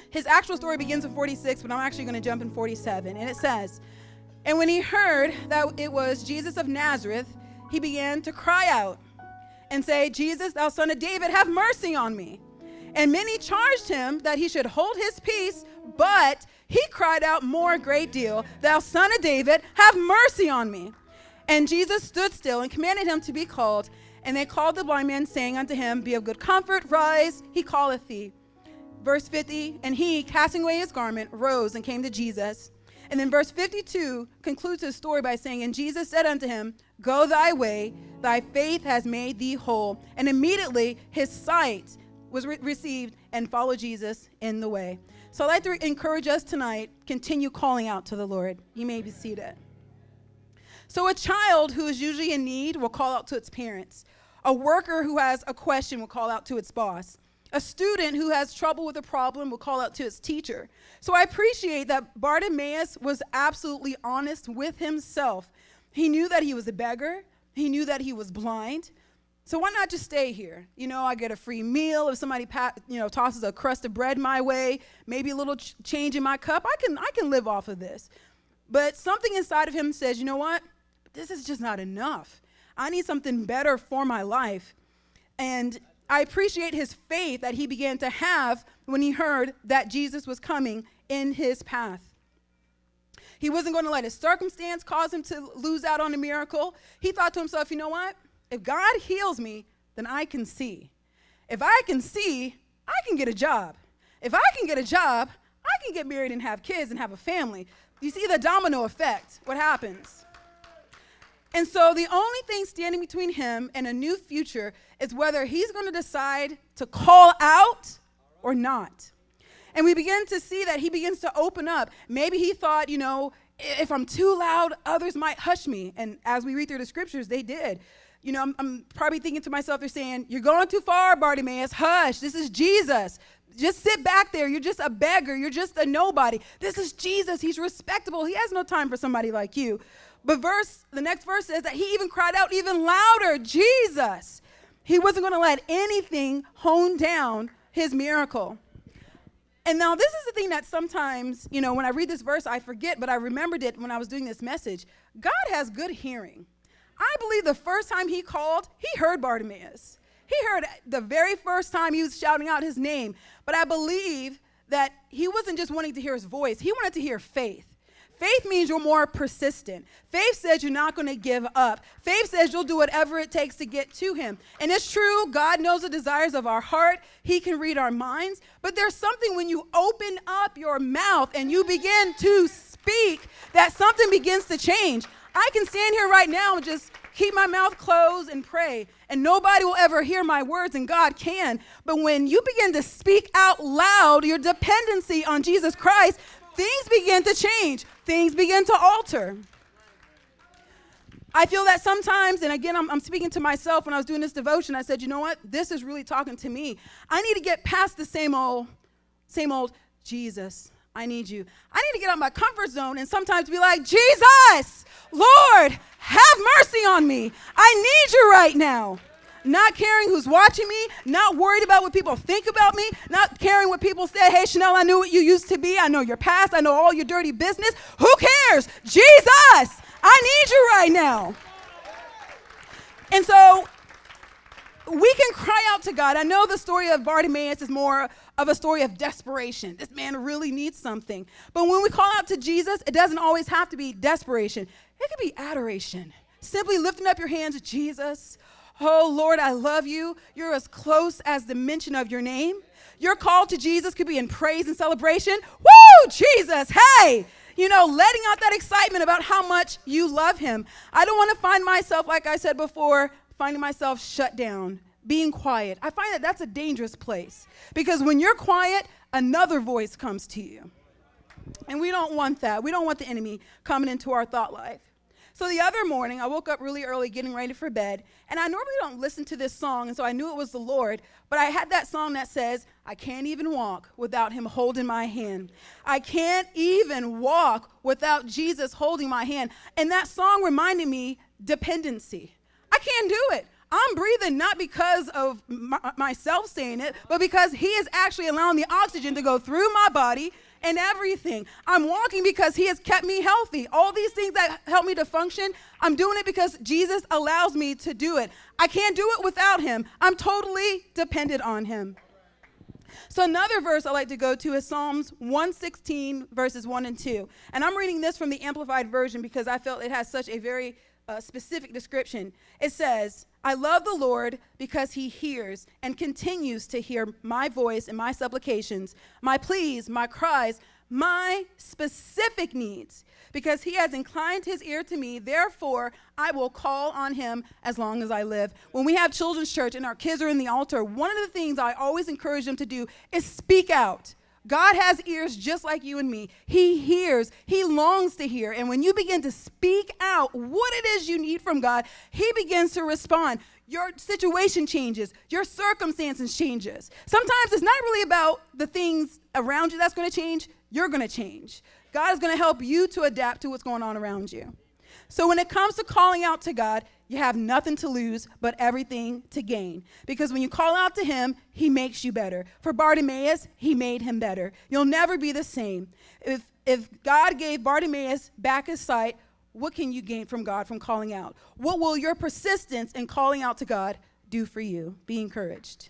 His actual story begins in 46, but I'm actually going to jump in 47. And it says, "And when he heard that it was Jesus of Nazareth, he began to cry out and say, 'Jesus, thou son of David, have mercy on me.' And many charged him that he should hold his peace, but he cried out more a great deal, 'Thou son of David, have mercy on me.' And Jesus stood still and commanded him to be called. And they called the blind man, saying unto him, 'Be of good comfort, rise, he calleth thee.'" Verse 50, "And he, casting away his garment, rose and came to Jesus." And then verse 52 concludes his story by saying, "And Jesus said unto him, Go thy way, thy faith has made thee whole. And immediately his sight was received and followed Jesus in the way." So I'd like to encourage us tonight, continue calling out to the Lord. You may be seated. So a child who is usually in need will call out to its parents. A worker who has a question will call out to its boss. A student who has trouble with a problem will call out to his teacher. So I appreciate that Bartimaeus was absolutely honest with himself. He knew that he was a beggar. He knew that he was blind. So why not just stay here? I get a free meal. If somebody tosses a crust of bread my way, maybe a little change in my cup, I can live off of this. But something inside of him says, you know what? This is just not enough. I need something better for my life. And I appreciate his faith that he began to have when he heard that Jesus was coming in his path. He wasn't going to let his circumstance cause him to lose out on a miracle. He thought to himself, you know what? If God heals me, then I can see. If I can see, I can get a job. If I can get a job, I can get married and have kids and have a family. You see the domino effect, what happens? And so the only thing standing between him and a new future is whether he's going to decide to call out or not. And we begin to see that he begins to open up. Maybe he thought, if I'm too loud, others might hush me. And as we read through the scriptures, they did. I'm probably thinking to myself, they're saying, "You're going too far, Bartimaeus. Hush, this is Jesus. Just sit back there. You're just a beggar. You're just a nobody. This is Jesus. He's respectable. He has no time for somebody like you." But the next verse says that he even cried out even louder, "Jesus." He wasn't going to let anything hone down his miracle. And now this is the thing that sometimes, when I read this verse, I forget, but I remembered it when I was doing this message. God has good hearing. I believe the first time he called, he heard Bartimaeus. He heard the very first time he was shouting out his name. But I believe that he wasn't just wanting to hear his voice. He wanted to hear faith. Faith means you're more persistent. Faith says you're not going to give up. Faith says you'll do whatever it takes to get to him. And it's true, God knows the desires of our heart. He can read our minds. But there's something when you open up your mouth and you begin to speak that something begins to change. I can stand here right now and just keep my mouth closed and pray, and nobody will ever hear my words, and God can. But when you begin to speak out loud your dependency on Jesus Christ, things begin to change. Things begin to alter. I feel that sometimes, and again, I'm speaking to myself when I was doing this devotion, I said, you know what? This is really talking to me. I need to get past the same old, Jesus, I need you. I need to get out of my comfort zone and sometimes be like, Jesus, Lord, have mercy on me. I need you right now. Not caring who's watching me, not worried about what people think about me, not caring what people say. Hey, Chanel, I knew what you used to be. I know your past. I know all your dirty business. Who cares? Jesus, I need you right now. And so we can cry out to God. I know the story of Bartimaeus is more of a story of desperation. This man really needs something. But when we call out to Jesus, it doesn't always have to be desperation. It could be adoration. Simply lifting up your hands, Jesus. Oh, Lord, I love you. You're as close as the mention of your name. Your call to Jesus could be in praise and celebration. Woo, Jesus, hey! Letting out that excitement about how much you love him. I don't want to find myself, like I said before, finding myself shut down, being quiet. I find that that's a dangerous place because when you're quiet, another voice comes to you. And we don't want that. We don't want the enemy coming into our thought life. So the other morning, I woke up really early getting ready for bed, and I normally don't listen to this song, and so I knew it was the Lord, but I had that song that says, I can't even walk without him holding my hand. I can't even walk without Jesus holding my hand. And that song reminded me dependency. I can't do it. I'm breathing not because of myself saying it, but because he is actually allowing the oxygen to go through my body and everything. I'm walking because he has kept me healthy. All these things that help me to function, I'm doing it because Jesus allows me to do it. I can't do it without him. I'm totally dependent on him. So another verse I like to go to is Psalms 116, verses 1 and 2. And I'm reading this from the Amplified Version because I felt it has such a very specific description. It says, I love the Lord because he hears and continues to hear my voice and my supplications, my pleas, my cries, my specific needs, because he has inclined his ear to me. Therefore, I will call on him as long as I live. When we have children's church and our kids are in the altar, one of the things I always encourage them to do is speak out. God has ears just like you and me. He hears. He longs to hear. And when you begin to speak out what it is you need from God, he begins to respond. Your situation changes. Your circumstances changes. Sometimes it's not really about the things around you that's going to change. You're going to change. God is going to help you to adapt to what's going on around you. So when it comes to calling out to God, you have nothing to lose but everything to gain. Because when you call out to him, he makes you better. For Bartimaeus, he made him better. You'll never be the same. If God gave Bartimaeus back his sight, what can you gain from God from calling out? What will your persistence in calling out to God do for you? Be encouraged.